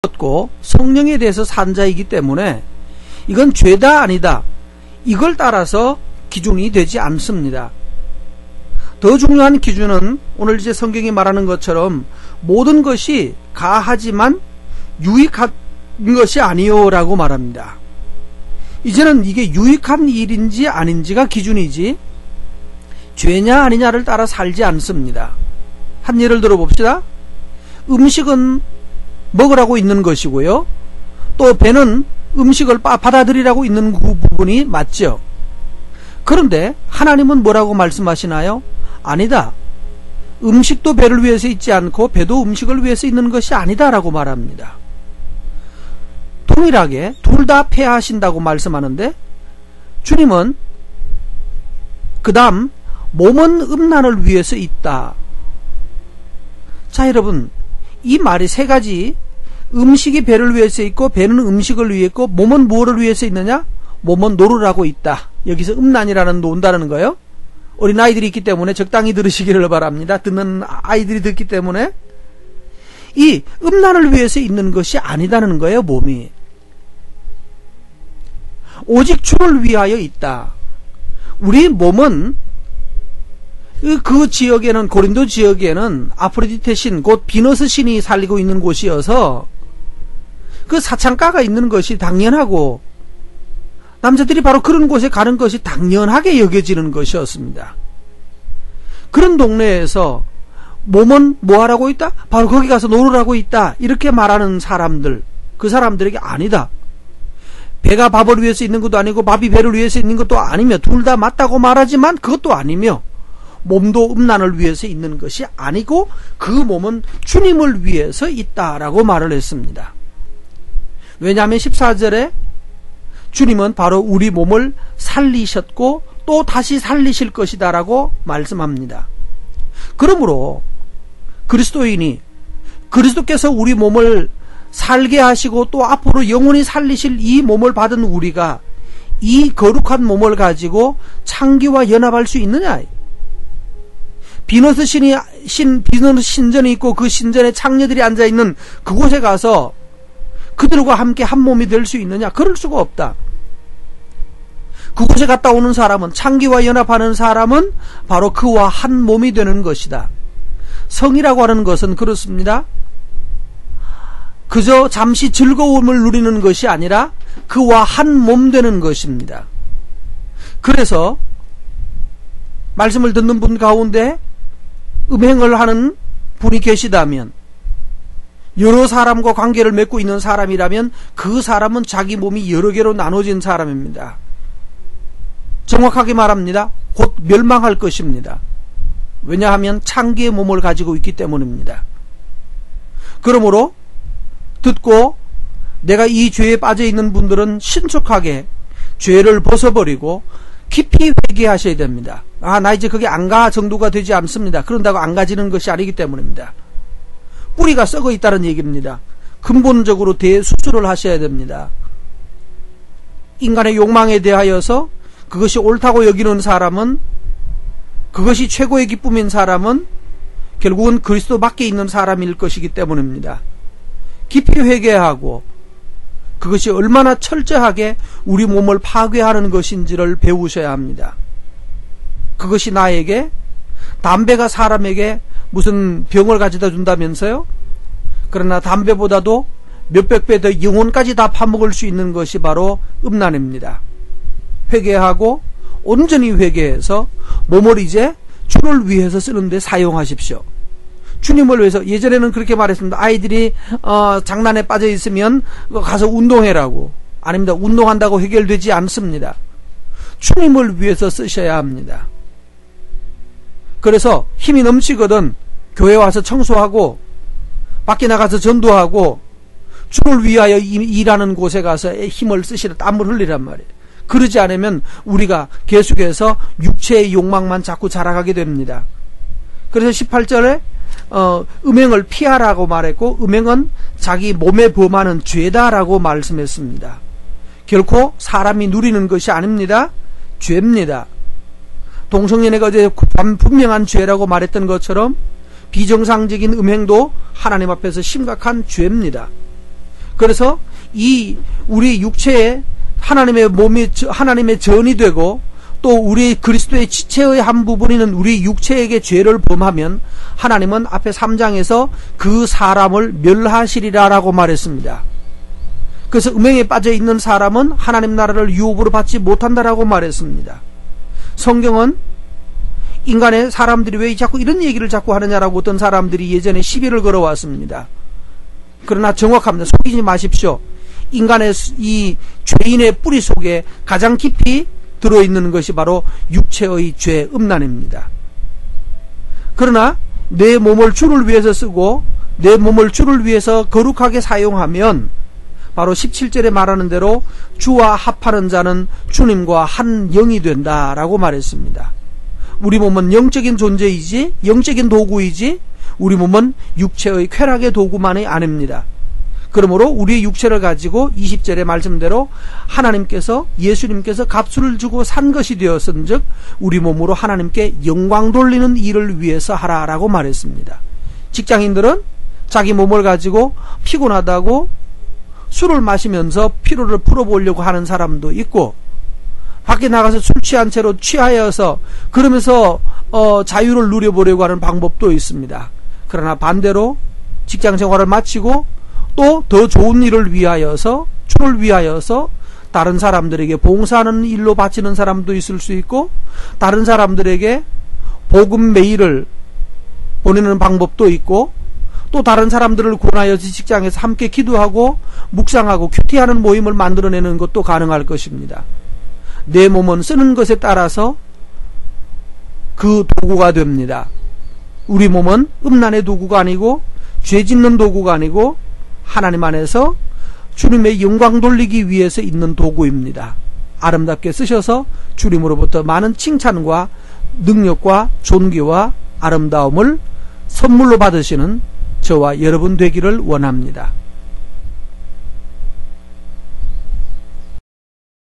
고 성령에 대해서 산 자이기 때문에 이건 죄다 아니다, 이걸 따라서 기준이 되지 않습니다. 더 중요한 기준은 오늘 이제 성경이 말하는 것처럼 모든 것이 가하지만 유익한 것이 아니요 라고 말합니다. 이제는 이게 유익한 일인지 아닌지가 기준이지 죄냐 아니냐를 따라 살지 않습니다. 한 예를 들어 봅시다. 음식은 먹으라고 있는 것이고요, 또 배는 음식을 받아들이라고 있는 그 부분이 맞죠. 그런데 하나님은 뭐라고 말씀하시나요? 아니다, 음식도 배를 위해서 있지 않고 배도 음식을 위해서 있는 것이 아니다 라고 말합니다. 동일하게 둘 다 폐하신다고 말씀하는데, 주님은 그 다음 몸은 음란을 위해서 있다. 자, 여러분, 이 말이 세 가지, 음식이 배를 위해서 있고 배는 음식을 위해 있고 몸은 무엇을 위해서 있느냐? 몸은 노르라고 있다. 여기서 음란이라는 논다는 거예요. 어린아이들이 있기 때문에 적당히 들으시기를 바랍니다. 듣는 아이들이 듣기 때문에 이 음란을 위해서 있는 것이 아니다는 거예요. 몸이 오직 주를 위하여 있다. 우리 몸은 그 지역에는, 고린도 지역에는 아프로디테 신, 곧 비너스 신이 살리고 있는 곳이어서 그 사창가가 있는 것이 당연하고 남자들이 바로 그런 곳에 가는 것이 당연하게 여겨지는 것이었습니다. 그런 동네에서 몸은 뭐하라고 있다? 바로 거기 가서 놀으라고 있다. 이렇게 말하는 사람들, 그 사람들에게 아니다, 배가 밥을 위해서 있는 것도 아니고 밥이 배를 위해서 있는 것도 아니며 둘 다 맞다고 말하지만 그것도 아니며 몸도 음란을 위해서 있는 것이 아니고 그 몸은 주님을 위해서 있다라고 말을 했습니다. 왜냐하면 14절에 주님은 바로 우리 몸을 살리셨고 또 다시 살리실 것이다 라고 말씀합니다. 그러므로 그리스도인이, 그리스도께서 우리 몸을 살게 하시고 또 앞으로 영원히 살리실 이 몸을 받은 우리가 이 거룩한 몸을 가지고 창기와 연합할 수 있느냐? 비너스 신전이 있고 그 신전에 창녀들이 앉아있는 그곳에 가서 그들과 함께 한 몸이 될 수 있느냐? 그럴 수가 없다. 그곳에 갔다 오는 사람은, 창기와 연합하는 사람은 바로 그와 한 몸이 되는 것이다. 성이라고 하는 것은 그렇습니다. 그저 잠시 즐거움을 누리는 것이 아니라 그와 한 몸 되는 것입니다. 그래서 말씀을 듣는 분 가운데 음행을 하는 분이 계시다면, 여러 사람과 관계를 맺고 있는 사람이라면 그 사람은 자기 몸이 여러 개로 나눠진 사람입니다. 정확하게 말합니다. 곧 멸망할 것입니다. 왜냐하면 창기의 몸을 가지고 있기 때문입니다. 그러므로 듣고 내가 이 죄에 빠져 있는 분들은 신속하게 죄를 벗어버리고 깊이 회개하셔야 됩니다. 나 이제 거기 안 가 정도가 되지 않습니다. 그런다고 안 가지는 것이 아니기 때문입니다. 뿌리가 썩어 있다는 얘기입니다. 근본적으로 대수술을 하셔야 됩니다. 인간의 욕망에 대하여서 그것이 옳다고 여기는 사람은, 그것이 최고의 기쁨인 사람은 결국은 그리스도 밖에 있는 사람일 것이기 때문입니다. 깊이 회개하고 그것이 얼마나 철저하게 우리 몸을 파괴하는 것인지를 배우셔야 합니다. 그것이 나에게, 담배가 사람에게 무슨 병을 가져다 준다면서요? 그러나 담배보다도 몇백 배 더 영혼까지 다 파먹을 수 있는 것이 바로 음란입니다. 회개하고 온전히 회개해서 몸을 이제 주를 위해서 쓰는데 사용하십시오. 주님을 위해서. 예전에는 그렇게 말했습니다. 아이들이 장난에 빠져 있으면 가서 운동해라고. 아닙니다. 운동한다고 해결되지 않습니다. 주님을 위해서 쓰셔야 합니다. 그래서 힘이 넘치거든 교회 와서 청소하고 밖에 나가서 전도하고 주를 위하여 일하는 곳에 가서 힘을 쓰시라, 땀을 흘리란 말이에요. 그러지 않으면 우리가 계속해서 육체의 욕망만 자꾸 자라가게 됩니다. 그래서 18절에 음행을 피하라고 말했고, 음행은 자기 몸에 범하는 죄다라고 말씀했습니다. 결코 사람이 누리는 것이 아닙니다. 죄입니다. 동성연애가 어제 분명한 죄라고 말했던 것처럼 비정상적인 음행도 하나님 앞에서 심각한 죄입니다. 그래서 우리 육체에 하나님의 몸이 하나님의 전이 되고 또 우리 그리스도의 지체의 한 부분인 우리 육체에게 죄를 범하면 하나님은 앞에 3장에서 그 사람을 멸하시리라라고 말했습니다. 그래서 음행에 빠져 있는 사람은 하나님 나라를 유업으로 받지 못한다라고 말했습니다. 성경은 인간의 사람들이 왜 자꾸 이런 얘기를 자꾸 하느냐라고 어떤 사람들이 예전에 시비를 걸어왔습니다. 그러나 정확합니다. 속이지 마십시오. 인간의 이 죄인의 뿌리 속에 가장 깊이 들어있는 것이 바로 육체의 죄, 음란입니다. 그러나 내 몸을 주를 위해서 쓰고 내 몸을 주를 위해서 거룩하게 사용하면 바로 17절에 말하는 대로 주와 합하는 자는 주님과 한 영이 된다라고 말했습니다. 우리 몸은 영적인 존재이지 영적인 도구이지 우리 몸은 육체의 쾌락의 도구만이 아닙니다. 그러므로 우리의 육체를 가지고 20절의 말씀대로 하나님께서 예수님께서 값을 주고 산 것이 되었은즉 우리 몸으로 하나님께 영광 돌리는 일을 위해서 하라라고 말했습니다. 직장인들은 자기 몸을 가지고 피곤하다고 술을 마시면서 피로를 풀어보려고 하는 사람도 있고 밖에 나가서 술 취한 채로 취하여서 그러면서 자유를 누려보려고 하는 방법도 있습니다. 그러나 반대로 직장 생활을 마치고 또 더 좋은 일을 위하여서 주를 위하여서 다른 사람들에게 봉사하는 일로 바치는 사람도 있을 수 있고 다른 사람들에게 복음 메일을 보내는 방법도 있고 또 다른 사람들을 권하여 직장에서 함께 기도하고 묵상하고 큐티하는 모임을 만들어내는 것도 가능할 것입니다. 내 몸은 쓰는 것에 따라서 그 도구가 됩니다. 우리 몸은 음란의 도구가 아니고 죄 짓는 도구가 아니고 하나님 안에서 주님의 영광 돌리기 위해서 있는 도구입니다. 아름답게 쓰셔서 주님으로부터 많은 칭찬과 능력과 존귀와 아름다움을 선물로 받으시는 저와 여러분 되기를 원합니다.